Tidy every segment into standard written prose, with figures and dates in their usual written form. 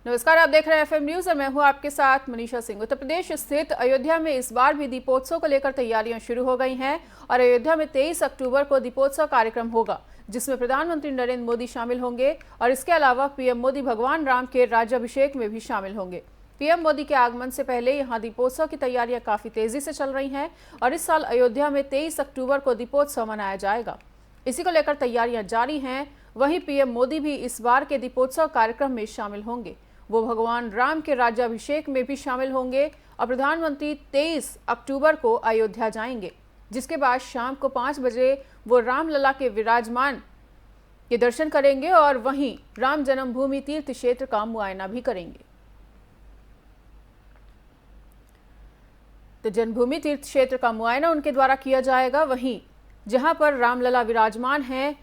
नमस्कार, आप देख रहे हैं एफएम न्यूज और मैं हूं आपके साथ मनीषा सिंह। उत्तर प्रदेश स्थित अयोध्या में इस बार भी दीपोत्सव को लेकर तैयारियां शुरू हो गई हैं और अयोध्या में 23 अक्टूबर को दीपोत्सव कार्यक्रम होगा, जिसमें प्रधानमंत्री नरेंद्र मोदी शामिल होंगे और इसके अलावा पीएम मोदी भगवान राम के राज्याभिषेक में भी शामिल होंगे। पीएम मोदी के आगमन से पहले यहां दीपोत्सव की तैयारियां काफी तेजी से चल रही हैं और इस साल अयोध्या में 23 अक्टूबर को दीपोत्सव मनाया जाएगा। इसी को लेकर तैयारियां जारी हैं। वहीं पीएम मोदी भी इस बार के दीपोत्सव कार्यक्रम में शामिल होंगे। वो भगवान राम के राज्याभिषेक में भी शामिल होंगे और प्रधानमंत्री 23 अक्टूबर को अयोध्या जाएंगे, जिसके बाद शाम को 5 बजे वो रामलला के विराजमान के दर्शन करेंगे और वहीं राम जन्मभूमि तीर्थ क्षेत्र का मुआयना भी करेंगे। तो जन्मभूमि तीर्थ क्षेत्र का मुआयना उनके द्वारा किया जाएगा। वहीं जहां पर रामलला विराजमान हैं,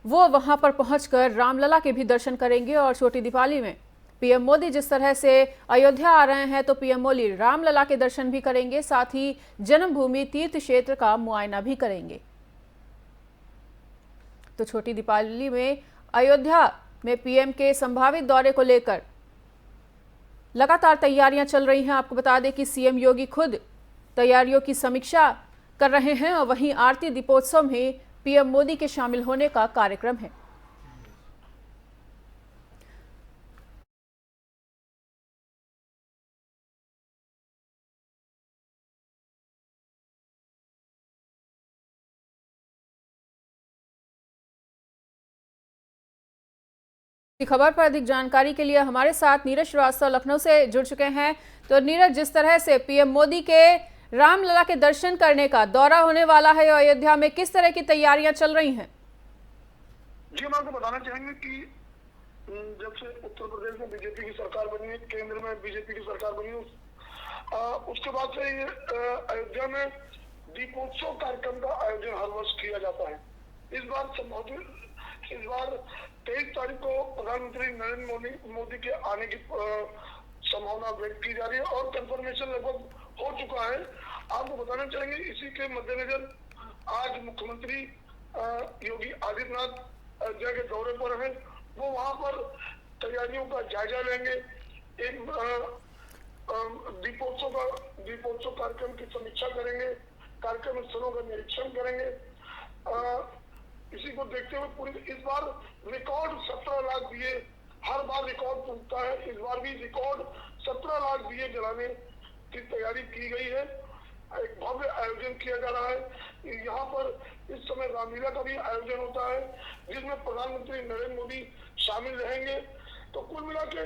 वो वहां पर पहुंचकर रामलला के भी दर्शन करेंगे और छोटी दीपावली में पीएम मोदी जिस तरह से अयोध्या आ रहे हैं, तो पीएम मोदी रामलला के दर्शन भी करेंगे, साथ ही जन्मभूमि तीर्थ क्षेत्र का मुआयना भी करेंगे। तो छोटी दीपावली में अयोध्या में पीएम के संभावित दौरे को लेकर लगातार तैयारियां चल रही हैं। आपको बता दें कि सीएम योगी खुद तैयारियों की समीक्षा कर रहे हैं और वहीं आरती दीपोत्सव में पीएम मोदी के शामिल होने का कार्यक्रम है। खबर पर अधिक जानकारी के लिए हमारे साथ नीरज श्रीवास्तव लखनऊ से जुड़ चुके हैं। तो नीरज, जिस तरह से पीएम मोदी के रामलला के दर्शन करने का दौरा होने वाला है अयोध्या में, किस तरह की तैयारियां चल रही हैं? जी, मैं आपको बताना चाहेंगे कि जब से उत्तर प्रदेश में बीजेपी की सरकार बनी है, केंद्र में बीजेपी की सरकार बनी है, उसके बाद से ये अयोध्या में दीपोत्सव कार्यक्रम का आयोजन हर वर्ष किया जाता है। इस बार 23 तारीख को प्रधानमंत्री नरेंद्र मोदी के आने की संभावना व्यक्त की जा रही है और कंफर्मेशन लगभग हो चुका है। आपको बताना चाहेंगे, इसी के मद्देनजर आज मुख्यमंत्री योगी आदित्यनाथ अयोध्या के दौरे पर हैं। वो वहां पर तैयारियों का जायजा लेंगे, एक दीपोत्सव कार्यक्रम की समीक्षा करेंगे, कार्यक्रम स्थलों का निरीक्षण करेंगे। इसी को देखते हुए इस बार रिकॉर्ड 17 लाख दिए, हर बार रिकॉर्ड टूटता है, इस बार भी रिकॉर्ड 17 लाख दिए जलाने की तैयारी की गई है। एक भव्य आयोजन किया जा रहा है। यहाँ पर इस समय रामलीला का भी आयोजन होता है, जिसमें प्रधानमंत्री नरेंद्र मोदी शामिल रहेंगे। तो कुल मिला के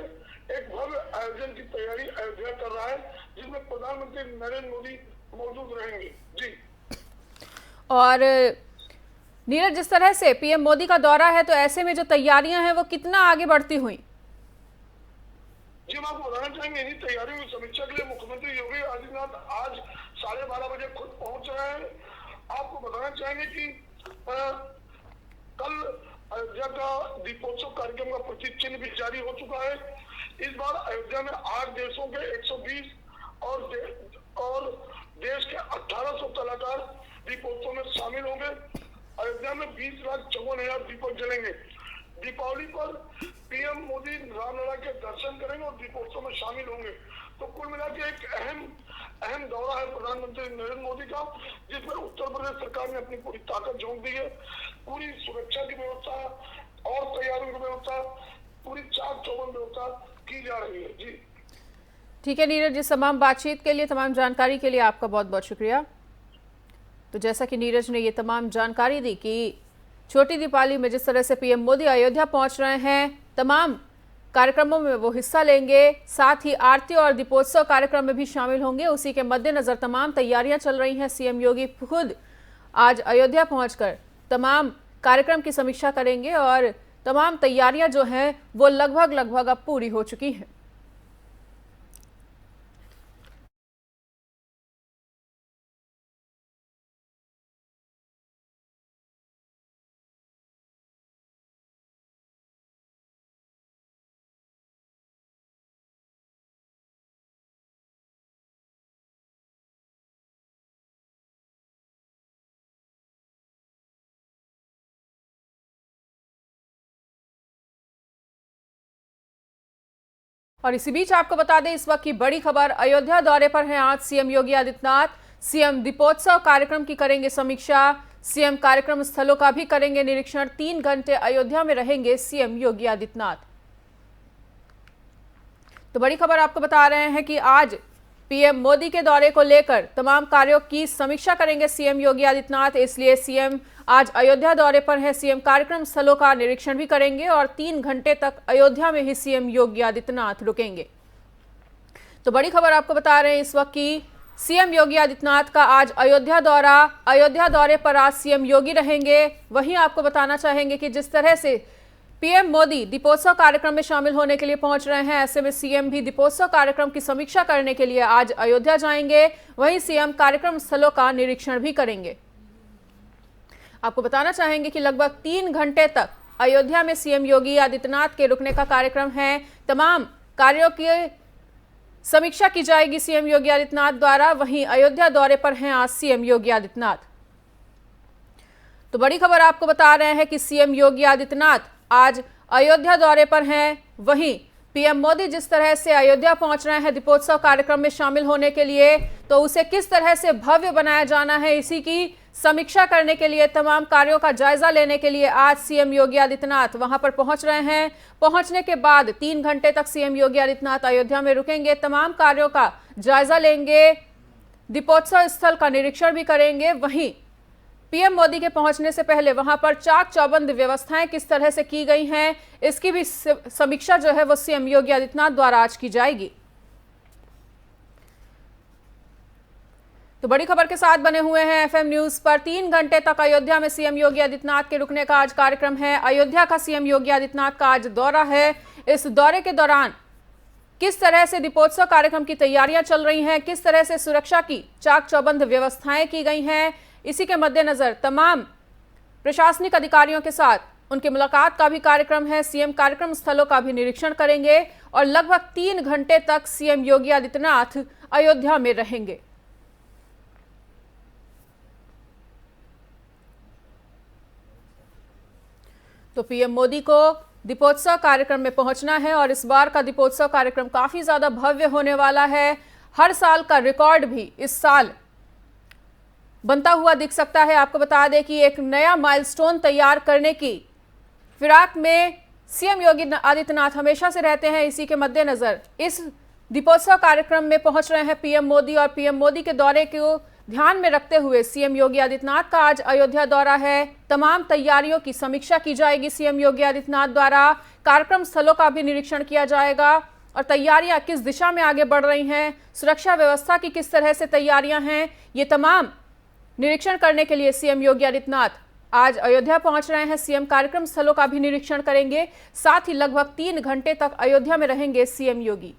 एक भव्य आयोजन की तैयारी अयोध्या कर रहा है, जिसमें प्रधानमंत्री नरेंद्र मोदी मौजूद रहेंगे। जी। और नीरज, जिस तरह से पीएम मोदी का दौरा है, तो ऐसे में जो तैयारियां हैं वो कितना आगे बढ़ती हुई? जी, मैं आपको बताना चाहेंगे, इन्हीं तैयारियों की समीक्षा के लिए मुख्यमंत्री योगी आदित्यनाथ आज 12:30 बजे खुद पहुंच रहे हैं। आपको बताना चाहेंगे कि कल अयोध्या का दीपोत्सव कार्यक्रम का प्रतीक चिन्ह भी जारी हो चुका है। इस बार अयोध्या में 8 देशों के 120 और देश के 1800 कलाकार दीपोत्सव में शामिल होंगे। अयोध्या में 20,54,000 दीपक जलेंगे। दीपावली पर पीएम मोदी रामलला के दर्शन करेंगे और दीपोत्सव में शामिल होंगे। तो कुल मिला के एक अहम दौरा है प्रधानमंत्री नरेंद्र मोदी का, जिसमें उत्तर प्रदेश सरकार ने अपनी पूरी ताकत झोंक दी है। पूरी सुरक्षा की व्यवस्था और तैयारियों की व्यवस्था, पूरी चाक चौबंद व्यवस्था की जा रही है। जी ठीक है नीरज, इस तमाम बातचीत के लिए, तमाम जानकारी के लिए आपका बहुत बहुत शुक्रिया। तो जैसा कि नीरज ने ये तमाम जानकारी दी कि छोटी दीपावली में जिस तरह से पीएम मोदी अयोध्या पहुंच रहे हैं, तमाम कार्यक्रमों में वो हिस्सा लेंगे, साथ ही आरती और दीपोत्सव कार्यक्रम में भी शामिल होंगे। उसी के मद्देनजर तमाम तैयारियां चल रही हैं। सीएम योगी खुद आज अयोध्या पहुंचकर तमाम कार्यक्रम की समीक्षा करेंगे और तमाम तैयारियां जो हैं वो लगभग अब पूरी हो चुकी हैं। और इसी बीच आपको बता दें इस वक्त की बड़ी खबर, अयोध्या दौरे पर हैं आज सीएम योगी आदित्यनाथ। सीएम दीपोत्सव कार्यक्रम की करेंगे समीक्षा, सीएम कार्यक्रम स्थलों का भी करेंगे निरीक्षण। 3 घंटे अयोध्या में रहेंगे सीएम योगी आदित्यनाथ। तो बड़ी खबर आपको बता रहे हैं कि आज पीएम मोदी के दौरे को लेकर तमाम कार्यों की समीक्षा करेंगे सीएम योगी आदित्यनाथ। इसलिए सीएम आज अयोध्या दौरे पर है। सीएम कार्यक्रम स्थलों का निरीक्षण भी करेंगे और 3 घंटे तक अयोध्या में ही सीएम योगी आदित्यनाथ रुकेंगे। तो बड़ी खबर आपको बता रहे हैं इस वक्त की सीएम योगी आदित्यनाथ का आज अयोध्या दौरा। अयोध्या दौरे पर आज सीएम योगी रहेंगे। वहीं आपको बताना चाहेंगे कि जिस तरह से पीएम मोदी दीपोत्सव कार्यक्रम में शामिल होने के लिए पहुंच रहे हैं, ऐसे में सीएम भी दीपोत्सव कार्यक्रम की समीक्षा करने के लिए आज अयोध्या जाएंगे। वहीं सीएम कार्यक्रम स्थलों का निरीक्षण भी करेंगे। आपको बताना चाहेंगे कि लगभग 3 घंटे तक अयोध्या में सीएम योगी आदित्यनाथ के रुकने का कार्यक्रम है। तमाम कार्यों की समीक्षा की जाएगी सीएम योगी आदित्यनाथ द्वारा। वहीं अयोध्या दौरे पर हैं आज सीएम योगी आदित्यनाथ। तो बड़ी खबर आपको बता रहे हैं कि सीएम योगी आदित्यनाथ आज अयोध्या दौरे पर हैं। वहीं पीएम मोदी जिस तरह से अयोध्या पहुंच रहे हैं दीपोत्सव कार्यक्रम में शामिल होने के लिए, तो उसे किस तरह से भव्य बनाया जाना है, इसी की समीक्षा करने के लिए, तमाम कार्यों का जायजा लेने के लिए आज सीएम योगी आदित्यनाथ वहां पर पहुंच रहे हैं। पहुंचने के बाद 3 घंटे तक सीएम योगी आदित्यनाथ अयोध्या में रुकेंगे, तमाम कार्यों का जायजा लेंगे, दीपोत्सव स्थल का निरीक्षण भी करेंगे। वहीं पीएम मोदी के पहुंचने से पहले वहां पर चाक चौबंद व्यवस्थाएं किस तरह से की गई हैं, इसकी भी समीक्षा जो है वो सीएम योगी आदित्यनाथ द्वारा आज की जाएगी। तो बड़ी खबर के साथ बने हुए हैं एफएम न्यूज पर। 3 घंटे तक अयोध्या में सीएम योगी आदित्यनाथ के रुकने का आज कार्यक्रम है। अयोध्या का सीएम योगी आदित्यनाथ का आज दौरा है। इस दौरे के दौरान किस तरह से दीपोत्सव कार्यक्रम की तैयारियां चल रही हैं, किस तरह से सुरक्षा की चाक चौबंद व्यवस्थाएं की गई हैं, इसी के मद्देनजर तमाम प्रशासनिक अधिकारियों के साथ उनकी मुलाकात का भी कार्यक्रम है। सीएम कार्यक्रम स्थलों का भी निरीक्षण करेंगे और लगभग 3 घंटे तक सीएम योगी आदित्यनाथ अयोध्या में रहेंगे। तो पीएम मोदी को दीपोत्सव कार्यक्रम में पहुंचना है और इस बार का दीपोत्सव कार्यक्रम काफी ज्यादा भव्य होने वाला है। हर साल का रिकॉर्ड भी इस साल बनता हुआ दिख सकता है। आपको बता दें कि एक नया माइलस्टोन तैयार करने की फिराक में सीएम योगी आदित्यनाथ हमेशा से रहते हैं। इसी के मद्देनजर इस दीपोत्सव कार्यक्रम में पहुंच रहे हैं पीएम मोदी और पीएम मोदी के दौरे को ध्यान में रखते हुए सीएम योगी आदित्यनाथ का आज अयोध्या दौरा है। तमाम तैयारियों की समीक्षा की जाएगी सीएम योगी आदित्यनाथ द्वारा। कार्यक्रम स्थलों का भी निरीक्षण किया जाएगा और तैयारियां किस दिशा में आगे बढ़ रही हैं, सुरक्षा व्यवस्था की किस तरह से तैयारियां हैं, ये तमाम निरीक्षण करने के लिए सीएम योगी आदित्यनाथ आज अयोध्या पहुंच रहे हैं। सीएम कार्यक्रम स्थलों का भी निरीक्षण करेंगे, साथ ही लगभग 3 घंटे तक अयोध्या में रहेंगे सीएम योगी।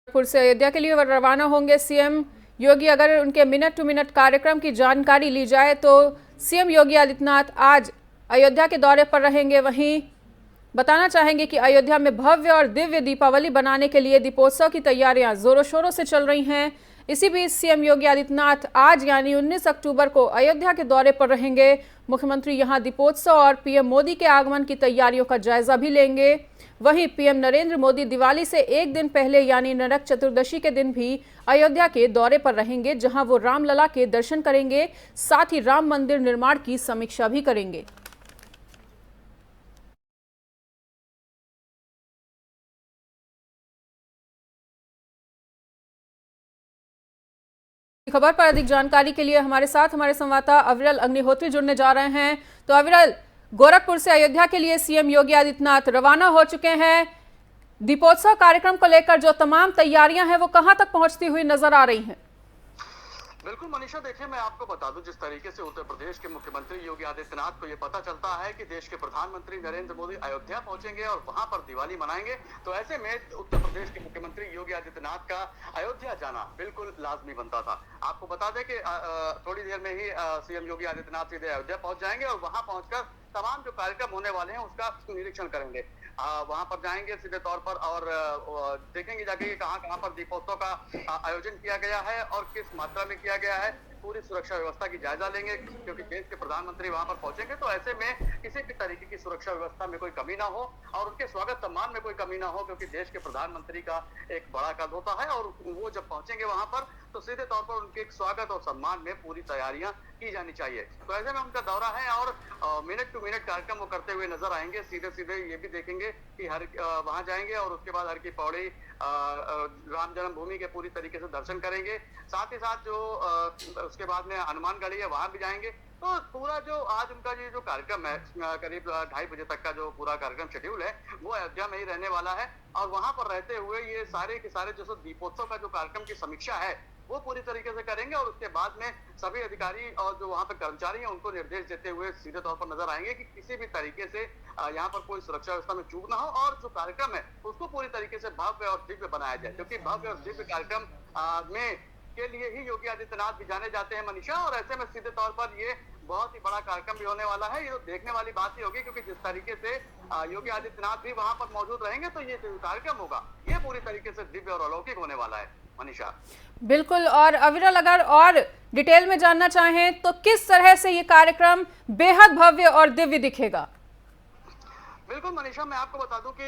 पुर से अयोध्या के लिए रवाना होंगे सीएम योगी। अगर उनके मिनट टू मिनट कार्यक्रम की जानकारी ली जाए तो सीएम योगी आदित्यनाथ आज अयोध्या के दौरे पर रहेंगे। वहीं बताना चाहेंगे कि अयोध्या में भव्य और दिव्य दीपावली बनाने के लिए दीपोत्सव की तैयारियां जोरों शोरों से चल रही हैं। इसी बीच सीएम योगी आदित्यनाथ आज यानी 19 अक्टूबर को अयोध्या के दौरे पर रहेंगे। मुख्यमंत्री यहां दीपोत्सव और पीएम मोदी के आगमन की तैयारियों का जायजा भी लेंगे। वहीं पीएम नरेंद्र मोदी दिवाली से एक दिन पहले यानी नरक चतुर्दशी के दिन भी अयोध्या के दौरे पर रहेंगे, जहां वो रामलला के दर्शन करेंगे, साथ ही राम मंदिर निर्माण की समीक्षा भी करेंगे। खबर पर अधिक जानकारी के लिए हमारे साथ हमारे संवाददाता अविरल अग्निहोत्री जुड़ने जा रहे हैं। तो अविरल, गोरखपुर से अयोध्या के लिए सीएम योगी आदित्यनाथ रवाना हो चुके हैं। दीपोत्सव कार्यक्रम को लेकर जो तमाम तैयारियां हैं वो कहां तक पहुंचती हुई नजर आ रही हैं? बिल्कुल मनीषा, देखिए मैं आपको बता दूं, जिस तरीके से उत्तर प्रदेश के मुख्यमंत्री योगी आदित्यनाथ को ये पता चलता है कि देश के प्रधानमंत्री नरेंद्र मोदी अयोध्या पहुंचेंगे और वहां पर दिवाली मनाएंगे, तो ऐसे में उत्तर प्रदेश के मुख्यमंत्री योगी आदित्यनाथ का अयोध्या जाना बिल्कुल लाजमी बनता था। आपको बता दें कि थोड़ी देर में ही सीएम योगी आदित्यनाथ सीधे अयोध्या पहुंच जाएंगे और वहां पहुंचकर तमाम जो कार्यक्रम होने वाले हैं उसका निरीक्षण करेंगे। वहां पर जाएंगे सीधे तौर पर और देखेंगे जाके कि कहां कहां पर दीपोत्सव का आयोजन किया गया है और किस मात्रा में किया गया है। पूरी सुरक्षा व्यवस्था की जायजा लेंगे, क्योंकि देश के प्रधानमंत्री वहां पर पहुंचेंगे, तो ऐसे में किसी भी तरीके की सुरक्षा व्यवस्था में कोई कमी ना हो और उनके स्वागत सम्मान में कोई कमी ना हो, क्योंकि देश के प्रधानमंत्री का एक बड़ा कद होता है और वो जब पहुंचेंगे वहां पर तो सीधे तौर पर उनके स्वागत और सम्मान में पूरी तैयारियां की जानी चाहिए। तो ऐसे में उनका दौरा है और मिनट टू मिनट कार्यक्रम वो करते हुए नजर आएंगे। सीधे सीधे ये भी देखेंगे कि वहां जाएंगे और उसके बाद हर की पौड़ी राम जन्मभूमि के पूरी तरीके से दर्शन करेंगे। साथ ही साथ जो उसके बाद में हनुमानगढ़ी है वहां भी जाएंगे। तो पूरा जो आज उनका ये जो कार्यक्रम है, करीब 2:30 बजे तक का जो पूरा कार्यक्रम शेड्यूल है, वो अयोध्या में ही रहने वाला है और वहां पर रहते हुए ये सारे के सारे जो दीपोत्सव का जो कार्यक्रम की समीक्षा है वो पूरी तरीके से करेंगे और उसके बाद में सभी अधिकारी और जो वहां पर कर्मचारी हैं उनको निर्देश देते हुए सीधे तौर पर नजर आएंगे कि किसी भी तरीके से यहाँ पर कोई सुरक्षा व्यवस्था में चूक ना हो और जो कार्यक्रम है उसको पूरी तरीके से भव्य और दिव्य बनाया जाए, क्योंकि भव्य और दिव्य कार्यक्रम में के लिए ही योगी आदित्यनाथ भी जाने जाते हैं मनीषा। और ऐसे में सीधे तौर पर ये बहुत ही बड़ा कार्यक्रम भी होने वाला है। ये तो देखने वाली बात ही होगी, क्योंकि जिस तरीके से योगी आदित्यनाथ भी वहां पर मौजूद रहेंगे तो ये जो कार्यक्रम होगा ये पूरी तरीके से दिव्य और अलौकिक होने वाला है मनीषा। बिल्कुल। और अविरल, अगर और डिटेल में जानना चाहें तो किस तरह से ये कार्यक्रम बेहद भव्य और दिव्य दिखेगा? बिल्कुल मनीषा, मैं आपको बता दूं कि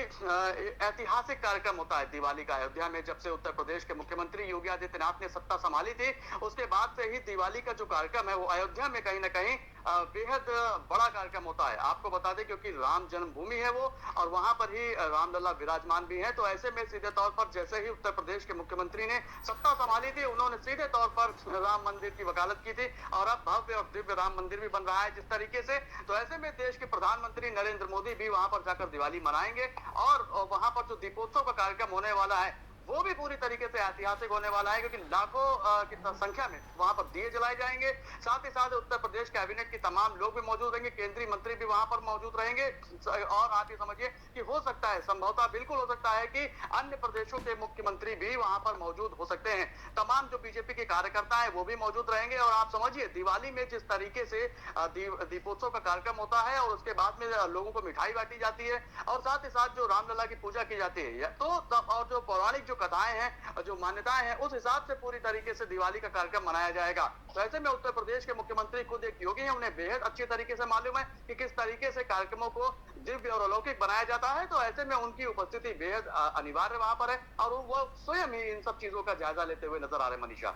ऐतिहासिक कार्यक्रम होता है दिवाली का अयोध्या में। जब से उत्तर प्रदेश के मुख्यमंत्री योगी आदित्यनाथ ने सत्ता संभाली थी उसके बाद से ही दिवाली का जो कार्यक्रम है वो अयोध्या में कहीं ना कहीं बेहद बड़ा कार्यक्रम होता है। आपको बता दें क्योंकि राम जन्मभूमि है वो और वहां पर ही रामलला विराजमान भी है। तो ऐसे में सीधे तौर पर जैसे ही उत्तर प्रदेश के मुख्यमंत्री ने सत्ता संभाली थी उन्होंने सीधे तौर पर राम मंदिर की वकालत की थी और अब भव्य और दिव्य राम मंदिर भी बन रहा है जिस तरीके से। तो ऐसे में देश के प्रधानमंत्री नरेंद्र मोदी भी वहां पर जाकर दिवाली मनाएंगे और वहां पर जो दीपोत्सव का कार्यक्रम होने वाला है वो भी पूरी तरीके से ऐतिहासिक होने वाला है, क्योंकि लाखों की संख्या में वहां पर दिए जलाए जाएंगे। साथ ही साथ उत्तर प्रदेश कैबिनेट के तमाम लोग भी मौजूद रहेंगे, केंद्रीय मंत्री भी वहां पर मौजूद रहेंगे। और आप ये समझिए कि हो सकता है, संभवतः बिल्कुल हो सकता है कि अन्य प्रदेशों के मुख्यमंत्री भी वहां पर मौजूद हो सकते हैं। तमाम जो बीजेपी के कार्यकर्ता है वो भी मौजूद रहेंगे। और आप समझिए दिवाली में जिस तरीके से दीपोत्सव का कार्यक्रम होता है और उसके बाद में लोगों को मिठाई बांटी जाती है और साथ ही साथ जो रामलला की पूजा की जाती है तो और जो पौराणिक जो कथाएं हैं, जो मान्यताएं हैं, उस हिसाब से पूरी तरीके से दिवाली का कार्यक्रम मनाया जाएगा। तो ऐसे में उत्तर प्रदेश के मुख्यमंत्री खुद एक योगी हैं, उन्हें बेहद अच्छे तरीके से मालूम है कि किस तरीके से कार्यक्रमों को दिव्य और अलौकिक बनाया जाता है। तो ऐसे में उनकी उपस्थिति बेहद अनिवार्य वहां पर है और वो स्वयं ही इन सब चीजों का जायजा लेते हुए नजर आ रहे हैं मनीषा।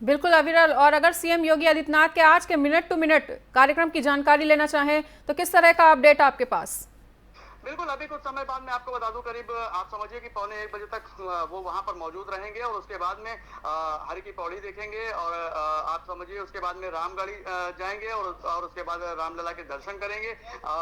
बिल्कुल अविरल, और अगर सीएम योगी आदित्यनाथ के आज के मिनट टू मिनट कार्यक्रम की जानकारी लेना चाहें तो किस तरह का अपडेट आपके पास? बिल्कुल, अभी कुछ समय बाद मैं आपको बता दूं, करीब आप समझिए कि 1:45 बजे तक वो वहां पर मौजूद रहेंगे और उसके बाद में हर की पौड़ी देखेंगे और आप समझिए उसके बाद में रामगढ़ी जाएंगे और उसके बाद रामलला के दर्शन करेंगे,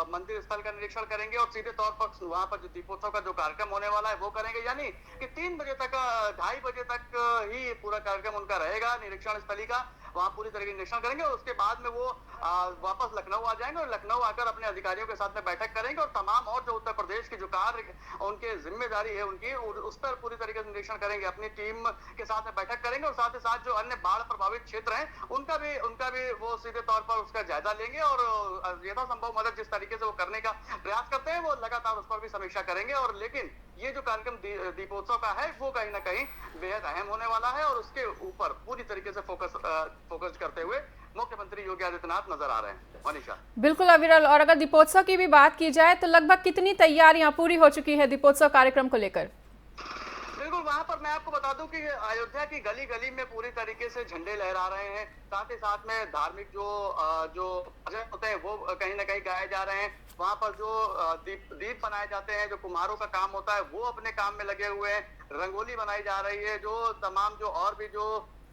मंदिर स्थल का निरीक्षण करेंगे और सीधे तौर पर वहां पर जो दीपोत्सव का जो कार्यक्रम होने वाला है वो करेंगे। यानी कि 3 बजे तक 2:30 बजे तक ही पूरा कार्यक्रम उनका रहेगा निरीक्षण स्थली का। वहां पूरी तरह निरीक्षण करेंगे और उसके बाद में वो वापस लखनऊ आ जाएंगे और लखनऊ आकर अपने अधिकारियों के साथ में बैठक करेंगे और तमाम और जो उत्तर प्रदेश की जो कार्य उनके जिम्मेदारी है उनकी उस पर पूरी तरीके से निरीक्षण करेंगे, अपनी टीम के साथ में बैठक करेंगे और साथ ही साथ जो अन्य बाढ़ प्रभावित क्षेत्र हैं उनका भी वो सीधे तौर पर उसका जायजा लेंगे और यथासंभव मदद जिस तरीके से वो करने का प्रयास करते हैं वो लगातार उस पर भी समीक्षा करेंगे। और लेकिन ये जो कार्यक्रम दीपोत्सव का है वो कहीं ना कहीं बेहद अहम होने वाला है और उसके ऊपर पूरी तरीके से फोकस करते हुए मुख्यमंत्री योगी आदित्यनाथ नजर आ रहे हैं मनीषा। बिल्कुल अविरल, और अगर दीपोत्सव की भी बात की जाए तो लगभग कितनी तैयारियां पूरी हो चुकी है दीपोत्सव कार्यक्रम को लेकर? बिल्कुल, वहां पर मैं आपको बता दूं कि अयोध्या की गली गली में पूरी तरीके से झंडे लहरा रहे हैं। साथ ही साथ में धार्मिक जो भजन होते हैं वो कहीं ना कहीं गाए जा रहे हैं। वहां पर जो दीप बनाए जाते हैं, जो कुम्हारों का काम होता है वो अपने काम में लगे हुए हैं। रंगोली बनाई जा रही है, जो तमाम जो और भी जो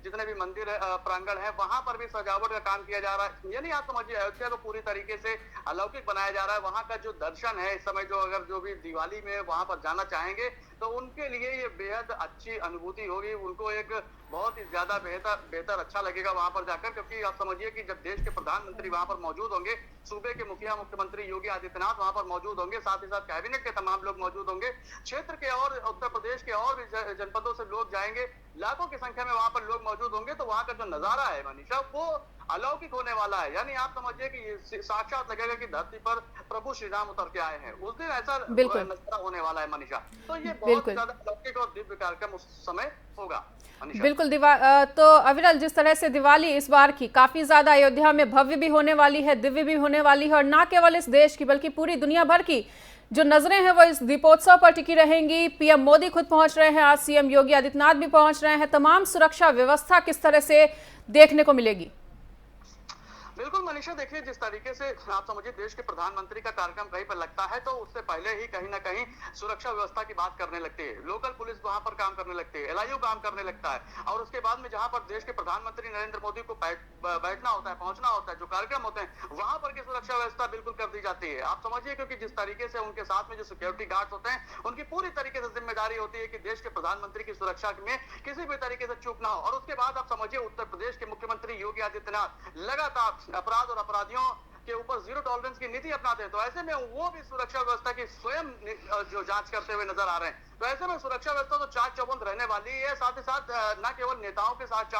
जितने भी मंदिर प्रांगण है वहां पर भी सजावट का काम किया जा रहा है। यानी आप समझिए अयोध्या को पूरी तरीके से अलौकिक बनाया जा रहा है। वहां का जो दर्शन है इस समय जो अगर जो भी दिवाली में वहां पर जाना चाहेंगे तो उनके लिए ये बेहद अच्छी अनुभूति होगी। उनको एक बहुत ही ज्यादा बेहतर अच्छा लगेगा वहां पर जाकर, क्योंकि आप समझिए कि जब देश के प्रधानमंत्री वहां पर मौजूद होंगे, सूबे के मुखिया मुख्यमंत्री योगी आदित्यनाथ वहां पर मौजूद होंगे, साथ ही साथ कैबिनेट के तमाम लोग मौजूद होंगे, क्षेत्र के और उत्तर प्रदेश के और भी जनपदों से लोग जाएंगे, लाखों की संख्या में वहां पर लोग मौजूद होंगे। तो वहां का जो नजारा है मनीषा, वो अलौकिक होने वाला है। यानी आप समझिए कि साक्षात लगेगा कि धरती पर प्रभु श्री राम उतर के आए हैं। उस दिन ऐसा नजारा होने वाला है मनीषा। तो ये बहुत ज्यादा अलौकिक और दिव्य कार्यक्रम उस समय होगा। बिल्कुल। तो अविरल, जिस तरह से दिवाली इस बार की काफी ज्यादा अयोध्या में भव्य भी होने वाली है, दिव्य भी होने वाली है, और ना केवल इस देश की बल्कि पूरी दुनिया भर की जो नजरें हैं वो इस दीपोत्सव पर टिकी रहेंगी। पीएम मोदी खुद पहुंच रहे हैं, आज सीएम योगी आदित्यनाथ भी पहुंच रहे हैं। तमाम सुरक्षा व्यवस्था किस तरह से देखने को मिलेगी? बिल्कुल मनीषा, देखिए जिस तरीके से आप समझिए देश के प्रधानमंत्री का कार्यक्रम कहीं पर लगता है तो उससे पहले ही कहीं ना कहीं सुरक्षा व्यवस्था की बात करने लगती है, लोकल पुलिस वहां पर काम करने लगती है, एलआईयू काम करने लगता है, और उसके बाद में जहां पर देश के प्रधानमंत्री नरेंद्र मोदी को बैठना होता है, पहुंचना होता है, जो कार्यक्रम होते हैं वहां पर की सुरक्षा व्यवस्था बिल्कुल कर दी जाती है। आप समझिए, क्योंकि जिस तरीके से उनके साथ में जो सिक्योरिटी गार्ड होते हैं उनकी पूरी तरीके से जिम्मेदारी होती है कि देश के प्रधानमंत्री की सुरक्षा में किसी भी तरीके से चूक ना हो। और उसके बाद आप समझिए उत्तर प्रदेश के मुख्यमंत्री योगी आदित्यनाथ लगातार अपराध और अपराधियों के ऊपर जीरो टॉलरेंस की नीति अपनाते हैं। तो ऐसे में वो भी सुरक्षा व्यवस्था की स्वयं जो जांच करते हुए नजर आ रहे हैं। तो ऐसे में सुरक्षा व्यवस्था तो चाक चौबंद रहने वाली है। साथ ही साथ न केवल नेताओं के साथ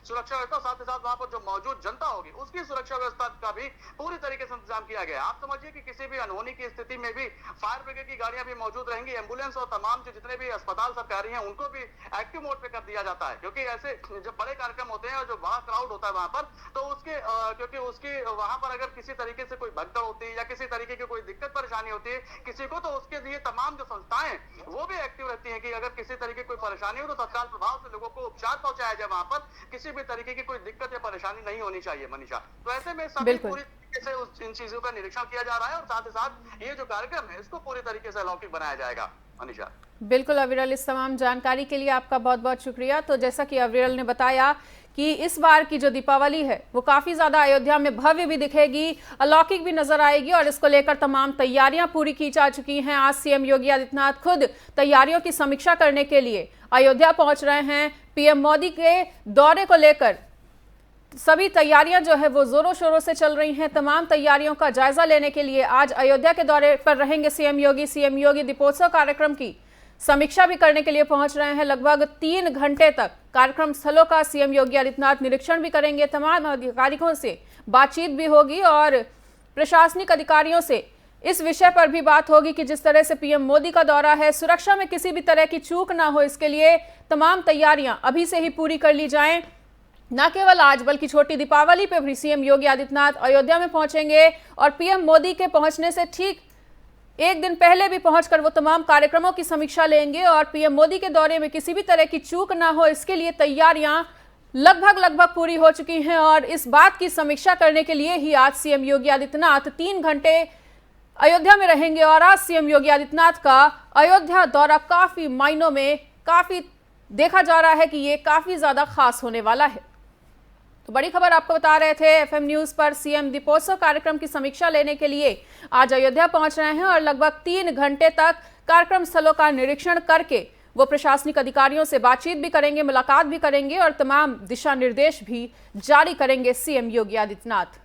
सुरक्षा व्यवस्था, साथ ही साथ वहां पर जो मौजूद जनता होगी उसकी सुरक्षा व्यवस्था का भी पूरी तरीके से इंतजाम किया गया। आप समझिए कि किसी भी अनहोनी की स्थिति में भी फायर ब्रिगेड की गाड़ियां भी मौजूद रहेंगी, एम्बुलेंस और तमाम जो जितने भी अस्पताल सरकारी हैं उनको भी एक्टिव मोड पे कर दिया जाता है। क्योंकि ऐसे जब बड़े कार्यक्रम होते हैं और जो बड़ा क्राउड होता है वहां पर, तो उसके क्योंकि उसकी वहां पर अगर किसी तरीके से कोई भगदड़ होती है या किसी तरीके की कोई दिक्कत परेशानी होती है किसी को, तो उसके लिए तमाम जो संस्थाएं वो भी एक्टिव रहती हैं कि अगर किसी तरीके की कोई परेशानी हो तो तत्काल प्रभाव से लोगों को उपचार पहुंचाया जाए, वहां पर किसी भी तरीके की कोई दिक्कत या परेशानी नहीं होनी चाहिए मनीषा। तो ऐसे में सभी पूरी तरीके से इन चीजों का निरीक्षण किया जा रहा है और साथ ही साथ ये जो कार्यक्रम है इसको पूरी तरीके से अलौकिक बनाया जाएगा मनीषा। बिल्कुल अविरल, इस तमाम जानकारी के लिए आपका बहुत बहुत शुक्रिया। तो जैसा कि अविरल ने बताया कि इस बार की जो दीपावली है वो काफ़ी ज़्यादा अयोध्या में भव्य भी दिखेगी, अलौकिक भी नजर आएगी, और इसको लेकर तमाम तैयारियां पूरी की जा चुकी हैं। आज सीएम योगी आदित्यनाथ खुद तैयारियों की समीक्षा करने के लिए अयोध्या पहुंच रहे हैं। पीएम मोदी के दौरे को लेकर सभी तैयारियां जो है वो जोरों शोरों से चल रही हैं। तमाम तैयारियों का जायजा लेने के लिए आज अयोध्या के दौरे पर रहेंगे सीएम योगी। सीएम योगी दीपोत्सव कार्यक्रम की समीक्षा भी करने के लिए पहुंच रहे हैं। लगभग 3 घंटे तक कार्यक्रम स्थलों का सीएम योगी आदित्यनाथ निरीक्षण भी करेंगे, तमाम अधिकारियों से बातचीत भी होगी और प्रशासनिक अधिकारियों से इस विषय पर भी बात होगी कि जिस तरह से पीएम मोदी का दौरा है, सुरक्षा में किसी भी तरह की चूक ना हो, इसके लिए तमाम तैयारियां अभी से ही पूरी कर ली जाएं। न केवल आज बल्कि छोटी दीपावली पर भी सीएम योगी आदित्यनाथ अयोध्या में पहुंचेंगे और पीएम मोदी के पहुंचने से ठीक एक दिन पहले भी पहुंचकर वो तमाम कार्यक्रमों की समीक्षा लेंगे और पीएम मोदी के दौरे में किसी भी तरह की चूक ना हो, इसके लिए तैयारियां लगभग पूरी हो चुकी हैं। और इस बात की समीक्षा करने के लिए ही आज सीएम योगी आदित्यनाथ 3 घंटे अयोध्या में रहेंगे। और आज सीएम योगी आदित्यनाथ का अयोध्या दौरा काफी मायनों में काफी देखा जा रहा है कि ये काफी ज्यादा खास होने वाला है। तो बड़ी खबर आपको बता रहे थे, एफएम न्यूज पर सीएम दीपोत्सव कार्यक्रम की समीक्षा लेने के लिए आज अयोध्या पहुंच रहे हैं और लगभग 3 घंटे तक कार्यक्रम स्थलों का निरीक्षण करके वो प्रशासनिक अधिकारियों से बातचीत भी करेंगे, मुलाकात भी करेंगे और तमाम दिशा निर्देश भी जारी करेंगे सीएम योगी आदित्यनाथ।